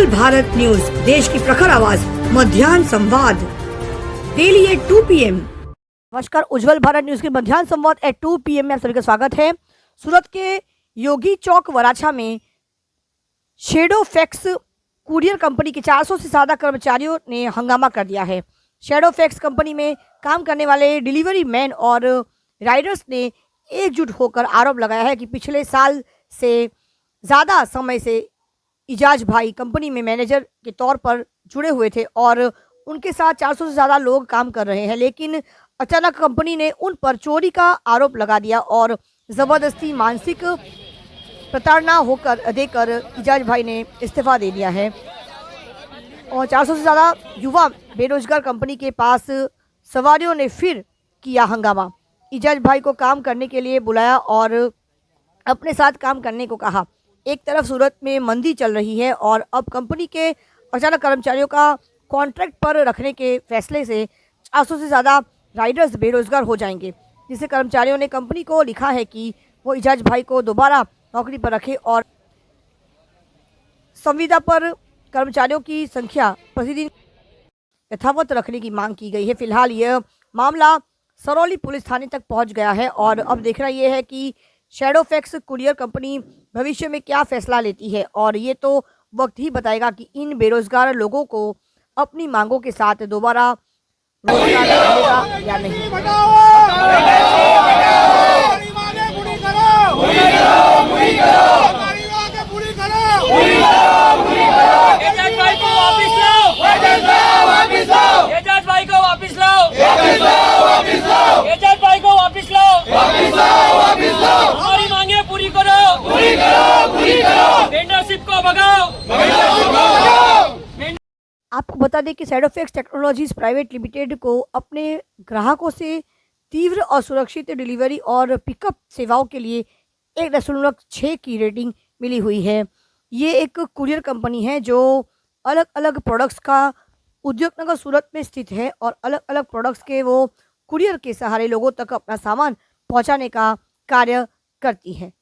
उज्जवल Bharat news, देश की प्रखर आवाज, मध्याह्न संवाद, डेली एट 2 PM। नमस्कार, उज्जवल भारत न्यूज के मध्याह्न संवाद एट 2 PM में आप सभी का स्वागत है। सूरत के योगी चौक वराछा में शेडो फैक्स कुरियर कंपनी के 400 से ज्यादा कर्मचारियों ने हंगामा कर दिया है। शेडो फैक्स कंपनी में काम करने वाले डिलीवरी मैन और राइडर्स ने एकजुट होकर आरोप लगाया है कि पिछले साल से ज़्यादा समय से इजाज भाई कंपनी में मैनेजर के तौर पर जुड़े हुए थे और उनके साथ 400 से ज़्यादा लोग काम कर रहे हैं, लेकिन अचानक कंपनी ने उन पर चोरी का आरोप लगा दिया और ज़बरदस्ती मानसिक प्रताड़ना देकर इजाज भाई ने इस्तीफा दे दिया है। और 400 से ज़्यादा युवा बेरोजगार कंपनी के पास सवारियों ने फिर किया हंगामा। इजाज भाई को काम करने के लिए बुलाया और अपने साथ काम करने को कहा। एक तरफ सूरत में मंदी चल रही है और अब कंपनी के अचानक कर्मचारियों का कॉन्ट्रैक्ट पर रखने के फैसले से 400 से ज़्यादा राइडर्स बेरोजगार हो जाएंगे, जिससे कर्मचारियों ने कंपनी को लिखा है कि वो इजाज भाई को दोबारा नौकरी पर रखे और संविदा पर कर्मचारियों की संख्या प्रतिदिन यथावत रखने की मांग की गई है। फिलहाल यह मामला सरौली पुलिस थाने तक पहुंच गया है और अब देखना यह है कि शेडो फैक्स कुरियर कंपनी भविष्य में क्या फैसला लेती है और ये तो वक्त ही बताएगा कि इन बेरोजगार लोगों को अपनी मांगों के साथ दोबारा रोजगार मिलेगा या नहीं। हमारी मांगे पूरी करो, वेंडरशिप को भगाओ। आपको बता दें कि shadow fax technologies private limited को अपने ग्राहकों से तीव्र और सुरक्षित डिलीवरी और पिकअप सेवाओं के लिए 1.6 की रेटिंग मिली हुई है। ये एक कुरियर कंपनी है जो अलग अलग प्रोडक्ट्स का उद्योग नगर सूरत में स्थित है और अलग अलग प्रोडक्ट्स के वो कुरियर के सहारे लोगों तक अपना सामान पहुंचाने का कार्य करती है।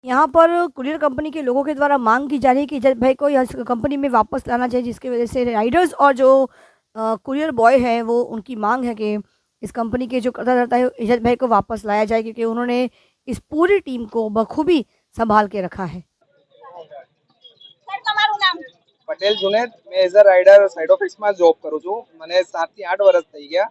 यहाँ पर कुरियर कंपनी के लोगों के द्वारा मांग की जा रही है कि इजाज भाई को यह कंपनी में वापस लाना चाहिए, जिसकी वजह से राइडर्स और जो कुरियर बॉय हैं वो उनकी मांग है कि इस कंपनी के जो कर्ताधर्ता है इजाज भाई को वापस लाया जाए, क्योंकि उन्होंने इस पूरी टीम को बखूबी संभाल के रखा है। પટેલ જુનેદ, મેં એઝ અ રાઇડર સાઇડો ફિક્સમાં જોબ કરું છું। મને 7 થી 8 વર્ષ થઈ ગયા।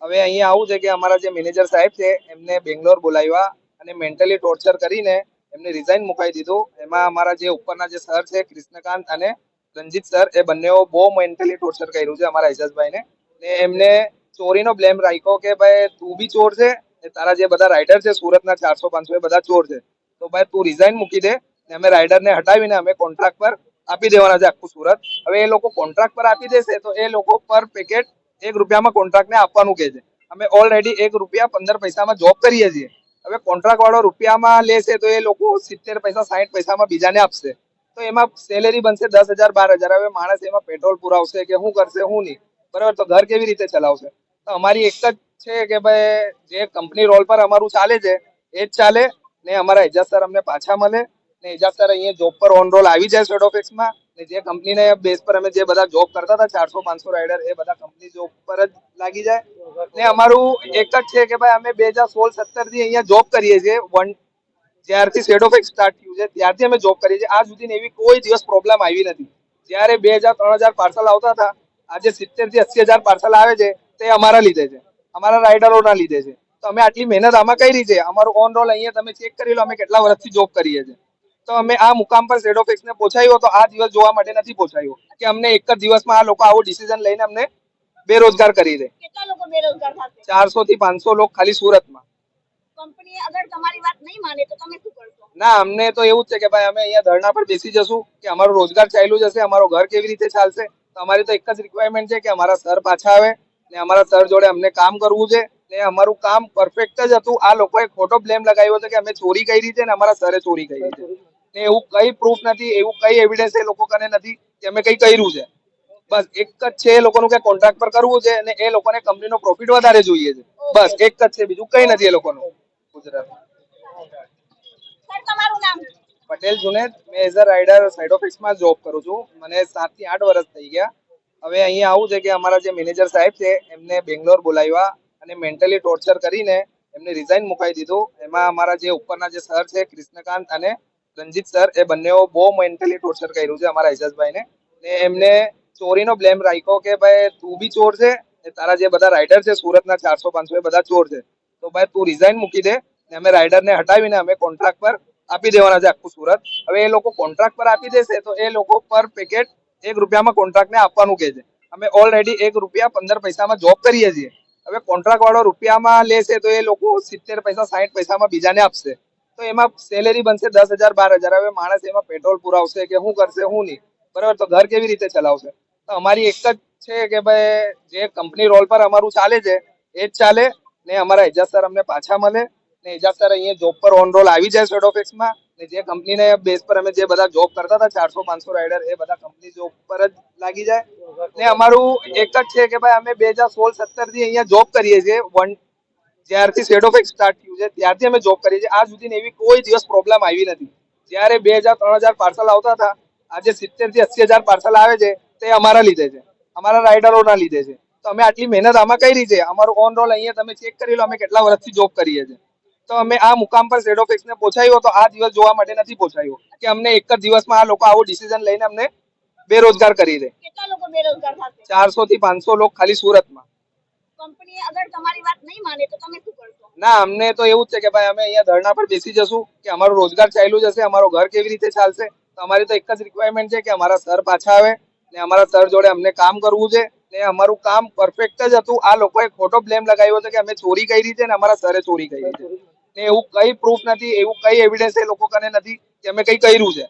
હવે અહીંયા આવું છે કે અમારા જે મેનેજર સાહેબ છે એમને બેંગ્લોર બોલાવ્યા અને મેન્ટલી ટોર્ચર કરીને એમને રિઝાઇન મુકાઈ દીધું। એમાં અમારા જે ઉપરના જે સર છે કૃષ્ણકાંત અને રંજીત સર, એ બંનેઓ બહુ મેન્ટલી ટોર્ચર કર્યું છે અમારા એજાજભાઈને ને એમને ચોરીનો બ્લેમ રાખ્યો કે ભાઈ તું બી ચોર છે, તારા જે બધા રાઇડર છે સુરતના 400-500 એ બધા ચોર છે, તો ભાઈ તું રિઝાઇન મૂકી દે ને અમે રાઇડરને હટાવીને અમે કોન્ટ્રાક્ટ પર આપી દેવાના છે આખું સુરત। હવે એ લોકો કોન્ટ્રાક્ટ પર આપી દેશે તો એ લોકો પર પેકેટ 1 રૂપિયામાં કોન્ટ્રાક્ટને આપવાનું કહે છે। અમે ઓલરેડી 1 રૂપિયા 15 પૈસામાં જોબ કરીએ છીએ। હવે કોન્ટ્રાક્ટ વાળો રૂપિયામાં લેશે તો એ લોકો 70 પૈસા 60 પૈસામાં બીજાને આપશે, તો એમાં સેલેરી બનશે 10,000 12,000। હવે માણસ એમાં પેટ્રોલ પુરાવશે કે શું કરશે શું નહીં, બરાબર, તો ઘર કેવી રીતે ચલાવશે? તો અમારી એક જ છે કે ભાઈ જે કંપની રોલ પર અમારું ચાલે છે એ જ ચાલે ને અમારા એજાજ સર અમને પાછા મળે ને એજાજ સર અહીંયા જોબ પર ઓન રોલ આવી જાય શેડો ફિક્સમાં ને જે કંપનીને બેઝ પર અમે જે બધા જોબ કરતા હતા 400-500 રાઇડર એ બધા કંપની જોબ પર જ લાગી જાય ને અમારું એક જ છે કે ભાઈ અમે 2016-17 થી અહીંયા જોબ કરીએ છીએ। જ્યારથી શેડો ફિક્સ સ્ટાર્ટ થયું છે ત્યારથી અમે જોબ કરીએ છીએ, આજ સુધી એવી કોઈ દિવસ પ્રોબ્લેમ આવી નથી। જ્યારે 2000-3000 પાર્સલ આવતા હતા, આજે 70,000 થી 80,000 પાર્સલ આવે છે તે અમારા લીધે છે, અમારા રાઇડરોના લીધે છે। તો અમે આટલી મહેનત આમાં કરી છે, અમારું ઓન રોલ અહીંયા તમે ચેક કરી લો, અમે કેટલા વર્ષથી જોબ કરીએ છીએ। તો અમે આ મુકામ પર શેડો ફિક્સને પહોંચાડ્યો તો આ દિવસ જોવા માટે નથી પહોંચાડ્યો કે અમને એક જ દિવસમાં આ લોકો આવો ડિસિઝન લઈને અમને બેરોજગાર કરી દે। કેટલા લોકો બેરોજગાર થશે? 400 થી 500 लोग खाली सूरतમાં। કંપની અગર તમારી વાત નહીં માને તો તમે શું કરશો? ના, અમને તો એવું જ છે કે ભાઈ અમે અહીંયા ધરણા પર બેસી જશું કે અમારો રોજગાર ચાલ્યું જશે, અમારો ઘર કેવી રીતે ચાલશે। તો અમારી તો એક જ રિક્વાયરમેન્ટ છે કે અમારા સર પાછા આવે ને અમારા સર જોડે અમને કામ કરવું છે ને અમારું કામ પરફેક્ટ જ હતું। આ લોકોએ ખોટો બ્લેમ લગાવ્યો છે કે અમે ચોરી કરી છે ને અમારા સરે ચોરી કરી છે ને એવું કઈ પ્રૂફ નથી, એવું કઈ એવિડન્સ એ લોકો કને નથી કે અમે કઈ કર્યું છે। બસ એક જ છે એ લોકોનું કે કોન્ટ્રાક્ટ પર કરવું છે અને એ લોકોને કંપનીનો પ્રોફિટ વધારે જોઈએ છે, બસ એક જ છે, બીજું કઈ નથી એ લોકોનું। ગુજરાત સર તમારું નામ? પટેલ જુનેદ, મેં એઝ અ રાઇડર સાઇડ ઓફિસમાં જોબ કરું છું. મને 7 થી 8 વર્ષ થઈ ગયા. હવે અહીંયા આવું છે કે અમારા જે મેનેજર સાહેબ છે એમને બેંગ્લોર બોલાવ્યા અને મેન્ટલી ટોર્ચર કરીને એમને રિઝાઇન મુકાઈ દીધું. એમાં અમારા જે ઉપરના જે સર છે કૃષ્ણકાંત અને રંજીત સર, એ બંનેઓ બહુ મેન્ટલી ટોર્ચર કર્યું છે અમારા એજાજભાઈને. ને એમને ચોરીનો બ્લેમ રાખ્યો કે ભાઈ તું બી ચોર છે, ને તારા જે બધા રાઇડર છે સુરતના 400-500 એ બધા ચોર છે, તો ભાઈ તું રિઝાઇન મૂકી દે ને અમે રાઇડરને હટાવીને અમે કોન્ટ્રાક્ટ પર આપી દેવાના છે આખું સુરત. હવે એ લોકો કોન્ટ્રાક્ટ પર આપી દેશે તો એ લોકો પર પેકેટ 1 રૂપિયામાં કોન્ટ્રાક્ટને આપવાનું કહે છે. અમે ઓલરેડી 1 રૂપિયા 15 પૈસામાં જોબ કરીએ છીએ. હવે કોન્ટ્રાક્ટ વાળો રૂપિયામાં લેશે તો એ લોકો 70 પૈસા 60 પૈસામાં બીજાને આપશે, તો એમાં સેલેરી બનશે 10,000 12,000. હવે માણસ એમાં પેટ્રોલ પુરાવશે કે શું કરશે શું નહીં, બરાબર, તો ઘર કેવી રીતે ચલાવશે? તો અમારી એક જ છે કે ભાઈ જે કંપની રોલ પર અમારું ચાલે છે એ જ ચાલે ને અમારા એજાજ સર અમને પાછા મળે ને એજાજ સર અહીંયા જોબ પર ઓન રોલ આવી જાય સાઇડ ઓફિસમાં. ને જે કંપનીને બેઝ પર અમે જે બધા જોબ કરતા હતા 400-500 રાઇડર, એ બધા કંપની જોબ પર જ લાગી જાય. ને અમારું એક જ છે કે ભાઈ અમે 2016-17 થી અહીંયા જોબ કરીએ છીએ. જ્યારથી સાઇડ ઓફિસ સ્ટાર્ટ થયું છે ત્યારથી અમે જોબ કરીએ છીએ. આજ સુધી એવી કોઈ દિવસ પ્રોબ્લેમ આવી નથી. જ્યારે 2,000-3,000 પાર્સલ આવતા હતા, આજે 70,000-80,000 પાર્સલ આવે છે તે અમારા લીધે છે, અમારા રાઇડરોના લીધે છે. તો અમે આટલી મહેનત આમાં કરી છે. અમારું ઓન રોલ અહીંયા તમે ચેક કરી લો, અમે કેટલા વર્ષથી જોબ કરીએ છીએ. તો અમે આ મુકામ પર સાઇડ ઓફિસને પહોંચાડ્યો તો આ દિવસ જોવા માટે નથી પહોંચાડ્યો કે અમને એક જ દિવસમાં આ લોકો આવો ડિસિઝન લઈને અમને બેરોજગાર કરી દે. કેટલા લોકો બેરોજગાર થશે? 400 થી 500 લોકો ખાલી સુરતમાં. કંપની અગર તમારી વાત નહીં માને તો તમે શું કરશો? ના, અમને તો એવું જ છે કે ભાઈ અમે અહીંયા ધરણા પર બેસી જશું કે અમારો રોજગાર ચાલ્યું જશે, અમારો ઘર કેવી રીતે ચાલશે. તો અમારી તો એક જ રિક્વાયરમેન્ટ છે કે અમારા સર પાછા આવે ને અમારા સર જોડે અમને કામ કરવું છે. ને અમારું કામ પરફેક્ટ જ હતું. આ લોકોએ ખોટો બ્લેમ લગાવ્યો છે કે અમે ચોરી કરી છે ને અમારા સરે ચોરી કરી છે. ને એવું કઈ પ્રૂફ નથી, એવું કઈ એવિડન્સ એ લોકો કને નથી કે અમે કઈ કર્યું છે.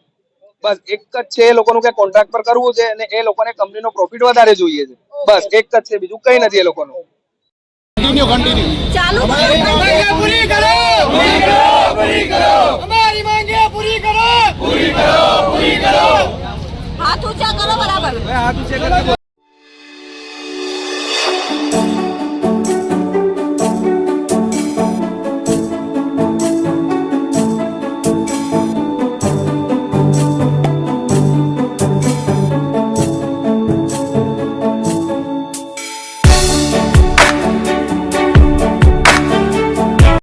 બસ એક જ છે એ લોકોનું કે કોન્ટ્રાક્ટ પર કરવું છે અને એ લોકોને કંપનીનો પ્રોફિટ વધારે જોઈએ છે. બસ એક જ છે, બીજું કઈ નથી એ લોકોનું. ચાલુ हमारी मांगे पूरी करो, पूरी करो, हमारी मांगे पूरी करो, पूरी करो, पूरी करो. હાથ ઊંચા કરો બરાબર. હાથ ઊંચે